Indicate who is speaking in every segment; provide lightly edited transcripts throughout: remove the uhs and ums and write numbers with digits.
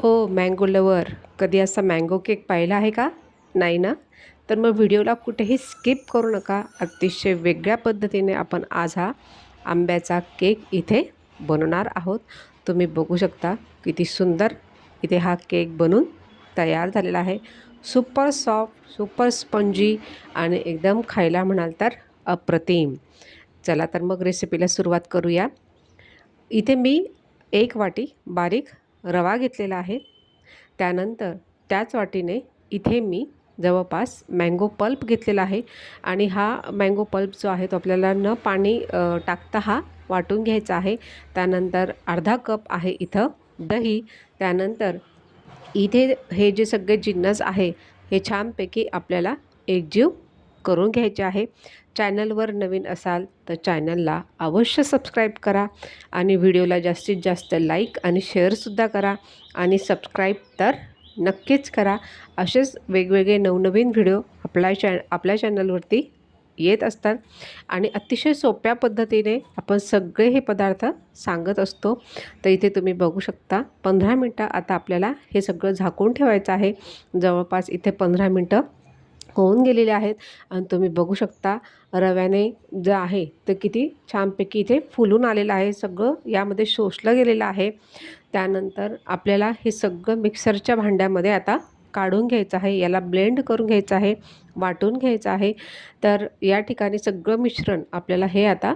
Speaker 1: ओ mango lover, कधी असा mango cake पाहिला आहे का? नाही ना? तर मग व्हिडिओला कुठेही स्किप करू नका. अतिशय वेगळ्या पद्धतीने आपण आज हा आंब्याचा केक इथे बनवणार आहोत. तुम्ही बघू शकता किती सुंदर इथे हा केक बनून तयार झालेला आहे. सुपर सॉफ्ट, सुपर स्पंजी आणि एकदम खायला म्हणाल तर अप्रतिम. चला तर मग रेसिपीला सुरुवात करूया. इथे मी 1 वाटी बारीक रवा घेतलेला आहे. त्यानंतर त्याच वाटीने इथे मी जवळपास मँगो पल्प घेतलेला आहे आणि हा मँगो पल्प जो आहे तो आपल्याला न पाणी टाकता हा वाटून घ्यायचा आहे. त्यानंतर अर्धा कप आहे इथं दही. त्यानंतर इथे हे जे सगळे जिन्नस आहे हे छानपैकी आपल्याला एकजीव करून घ्यायचे आहे. चॅनलवर नवीन असाल तर चॅनलला अवश्य सबस्क्राईब करा आणि व्हिडिओला जास्तीत जास्त लाईक आणि शेअरसुद्धा करा आणि सबस्क्राईब तर नक्कीच करा. असेच वेगवेगळे नवनवीन व्हिडिओ आपल्या चॅनलवरती येत असतात आणि अतिशय सोप्या पद्धतीने आपण सगळे हे पदार्थ सांगत असतो. तर इथे तुम्ही बघू शकता 15 मिनटं आता आपल्याला हे सगळं झाकून ठेवायचं आहे. जवळपास इथे 15 मिनटं होऊन गेलेले आहेत आणि तुम्ही बघू शकता रव्याने जे आहे ते किती छानपैकी इथे फुलून आलेलं आहे. सगळं यामध्ये शोषलं गेलेलं आहे. त्यानंतर आपल्याला हे सगळं मिक्सरच्या भांड्यामध्ये आता काढून घ्यायचं आहे. याला ब्लेंड करून घ्यायचं आहे, वाटून घ्यायचं आहे. तर या ठिकाणी सगळं मिश्रण आपल्याला हे आता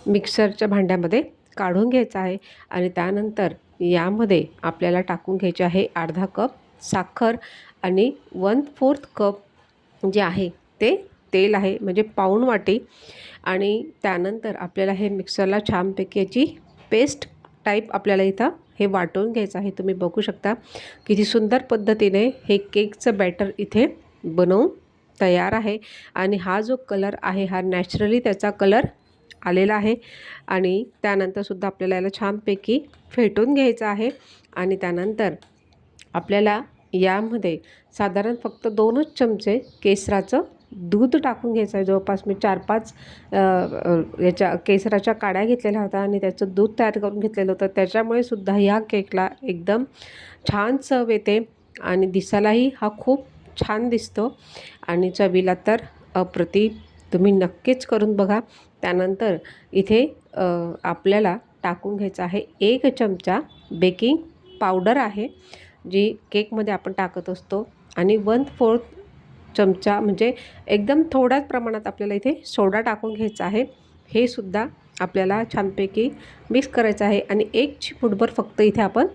Speaker 1: मिक्सरच्या भांड्यामध्ये काढून घ्यायचं आहे आणि त्यानंतर यामध्ये आपल्याला टाकून घ्यायचे आहे अर्धा कप साखर आणि 1/4 कप जे आहे ते तेल आहे, म्हणजे पाऊण वाटी. आणि त्यानंतर आपल्याला हे मिक्सरला छानपैकी याची पेस्ट टाईप आपल्याला इथं हे वाटून घ्यायचं आहे. तुम्ही बघू शकता किती सुंदर पद्धतीने हे केकचं बॅटर इथे बनवून तयार आहे आणि हा जो कलर आहे हा नॅचरली त्याचा कलर आलेला आहे. आणि त्यानंतरसुद्धा आपल्याला याला छानपैकी फेटून घ्यायचं आहे आणि त्यानंतर आपल्याला यामध्ये साधारण फक्त 2च चमचे केसराचं दूध टाकून घ्यायचं आहे. जवळपास मी 4-5 याच्या केसराच्या काड्या घेतलेल्या होत्या आणि त्याचं दूध तयार करून घेतलेलं होतं. त्याच्यामुळे सुद्धा ह्या केकला एकदम छान चव येते आणि दिसायलाही हा खूप छान दिसतो आणि चवीला तर अप्रतिम. तुम्ही नक्कीच करून बघा. त्यानंतर इथे आपल्याला टाकून घ्यायचं आहे 1 चमचा बेकिंग पावडर आहे, जी केकमध्ये आपण टाकत असतो आणि 1/4 चमचा म्हणजे एकदम थोड्याच प्रमाणात आपल्याला इथे सोडा टाकून घ्यायचा आहे. हे सुद्धा आपल्याला छानपैकी मिक्स करायचं आहे आणि 1 चिमूटभर फक्त इथे आपण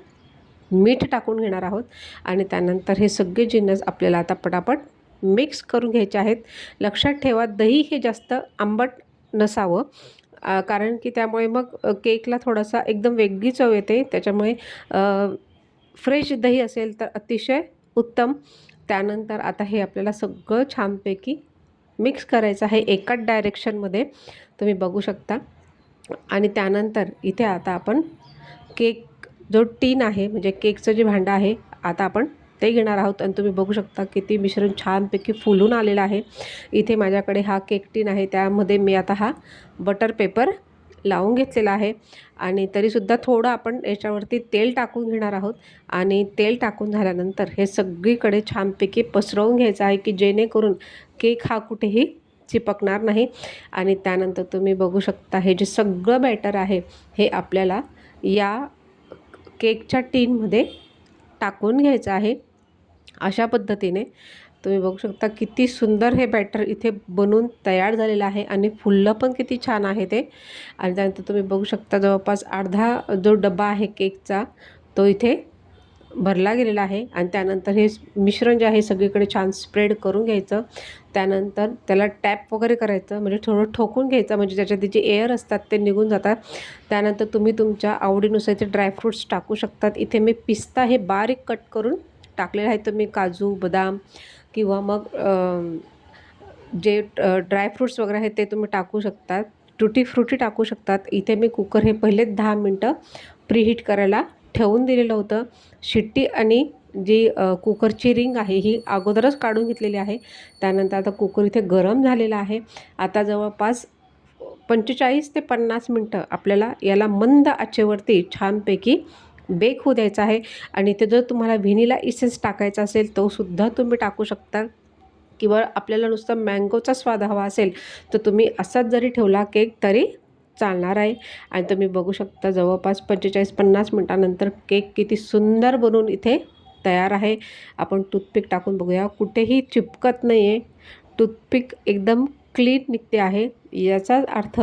Speaker 1: मीठ टाकून घेणार आहोत आणि त्यानंतर हे सगळे जिन्नस आपल्याला आता पटापट मिक्स करून घ्यायचे आहेत. लक्षात ठेवा दही हे जास्त आंबट नसावं, कारण की त्यामुळे मग केकला थोडासा एकदम वेगळी चव येते. त्याच्यामुळे फ्रेश दही असेल तर अतिशय उत्तम. त्यानंतर आता हे आपल्याला सगळं छानपैकी मिक्स करायचं आहे एकाच डायरेक्शनमध्ये, तुम्ही बघू शकता. आणि त्यानंतर इथे आता आपण केक जो टीन आहे म्हणजे केकचं जे भांडं आहे आता आपण ते घेणार आहोत आणि तुम्ही बघू शकता किती मिश्रण छानपैकी फुलून आलेलं आहे. इथे माझ्याकडे हा केक टीन आहे, त्यामध्ये मी आता हा बटर पेपर लावून घेतलेला आहे आणि तरीसुद्धा थोडं आपण याच्यावरती तेल टाकून घेणार आहोत आणि तेल टाकून झाल्यानंतर हे सगळीकडे छानपैकी पसरवून घ्यायचं आहे की जेणेकरून केक हा कुठेही चिपकणार नाही. आणि त्यानंतर तुम्ही बघू शकता हे जे सगळं बॅटर आहे हे आपल्याला या केकच्या टीनमध्ये टाकून घ्यायचं आहे. अशा पद्धतीने तुम्ही बघू शकता किती सुंदर हे बॅटर इथे बनून तयार झालेलं आहे आणि फुललं पण किती छान आहे ते. आणि त्यानंतर तुम्ही बघू शकता जवळपास अर्धा जो डबा आहे केकचा तो इथे भरला गेलेला आहे आणि त्यानंतर हे मिश्रण जे आहे सगळीकडे छान स्प्रेड करून घ्यायचं. त्यानंतर त्याला टॅप वगैरे करायचं, म्हणजे थोडं ठोकून घ्यायचं, म्हणजे त्याच्यात जे एअर असतात ते निघून जातात. त्यानंतर तुम्ही तुमच्या आवडीनुसार इथे ड्रायफ्रूट्स टाकू शकतात. इथे मी पिस्ता हे बारीक कट करून टाकलेलं आहे. तुम्ही काजू, बदाम किंवा मग जे ड्रायफ्रूट्स वगैरे आहेत ते तुम्ही टाकू शकतात. टुटी फ्रुटी टाकू शकतात. इथे मी कुकर हे पहिलेच 10 मिनटं प्रीहीट करायला ठेवून दिलेलं होतं. शिट्टी आणि जी कुकरची रिंग आहे ही अगोदरच काढून घेतलेली आहे. त्यानंतर आता कुकर इथे गरम झालेला आहे. आता जवळपास 45 ते 50 मिनटं आपल्याला याला मंद आचेवरती छानपैकी बेक होऊ द्यायचा आहे. आणि ते जर तुम्हाला व्हॅनिला इसेन्स टाकायचा असेल तो सुद्धा तुम्ही टाकू शकता, किंवा आपल्याला नुसता मँगोचा स्वाद हवा असेल तर तुम्ही असाच जरी ठेवला केक तरी चालणार आहे. आणि तुम्ही बघू शकता जवळपास 45-50 मिनटानंतर केक किती सुंदर बनून इथे तयार आहे. आपण टूथपिक टाकून बघूया, कुठेही चिपकत नाही आहे, टूथपिक एकदम क्लीन निघते आहे. याचाच अर्थ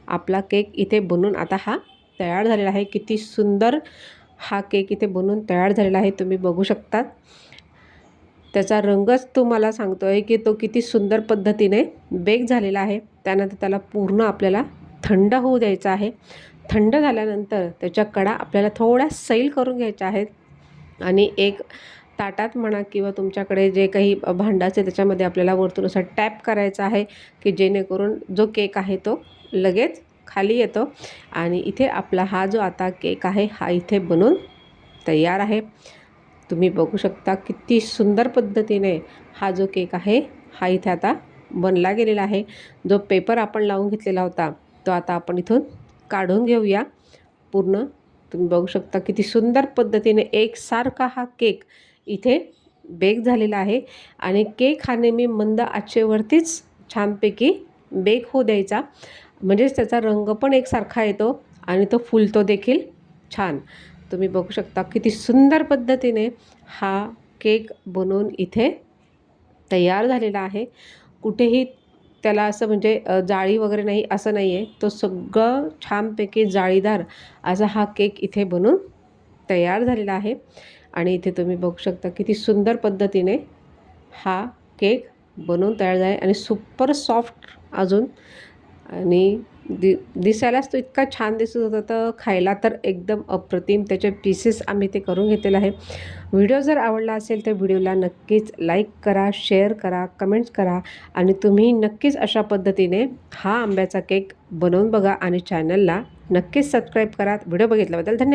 Speaker 1: आपला केक इथे बनून आता हा तयार झालेला आहे. किती सुंदर हा केक इथे बनून तयार झालेला आहे, तुम्ही बघू शकता. त्याचा रंगच तुम्हाला सांगतो आहे की तो किती सुंदर पद्धतीने बेक झालेला आहे. त्यानंतर त्याला पूर्ण आपल्याला थंड होऊ द्यायचा आहे. थंड झाल्यानंतर त्याच्या कडा आपल्याला थोड्या सैल करून घ्यायच्या आहेत आणि एक ताटात म्हणा किंवा तुमच्याकडे जे काही भांडं असेल त्याच्यामध्ये आपल्याला वरतून असा टॅप करायचा आहे की जेणेकरून जो केक आहे तो लगेच खाली येतो. आणि इथे आपला हा जो आता केक आहे हा इथे बनून तयार आहे. तुम्ही बघू शकता किती सुंदर पद्धतीने हा जो केक आहे हा इथे आता बनला गेलेला आहे. जो पेपर आपण लावून घेतलेला होता तो आता आपण इथून काढून घेऊया. पूर्ण तुम्ही बघू शकता किती सुंदर पद्धतीने एकसारखा हा केक इथे बेक झालेला आहे. आणि केक हा नेहमी मंद आचेवरतीच छानपैकी बेक होऊ द्यायचा, म्हणजेच त्याचा रंग पण एकसारखा येतो आणि तो फुलतो देखील छान. तुम्ही बघू शकता किती सुंदर पद्धतीने हा केक बनवून इथे तयार झालेला आहे. कुठेही त्याला असं म्हणजे जाळी वगैरे नाही असं नाही आहे, तो सगळं छानपैकी जाळीदार असा हा केक इथे बनून तयार झालेला आहे. आणि इथे तुम्ही बघू शकता किती सुंदर पद्धतीने हा केक बनवून तयार झाला आहे आणि सुपर सॉफ्ट अजून. आणि दिसायलाच तो इतका छान दिसत होता, तर खायला तर एकदम अप्रतिम. त्याचे पीसेस आम्ही ते करून घेतलेलं आहे. व्हिडिओ जर आवडला असेल तर व्हिडिओला नक्कीच लाईक करा, शेअर करा, कमेंट्स करा आणि तुम्ही नक्कीच अशा पद्धतीने हा आंब्याचा केक बनवून बघा आणि चॅनलला नक्कीच सबस्क्राईब करा. व्हिडिओ बघितल्याबद्दल धन्यवाद.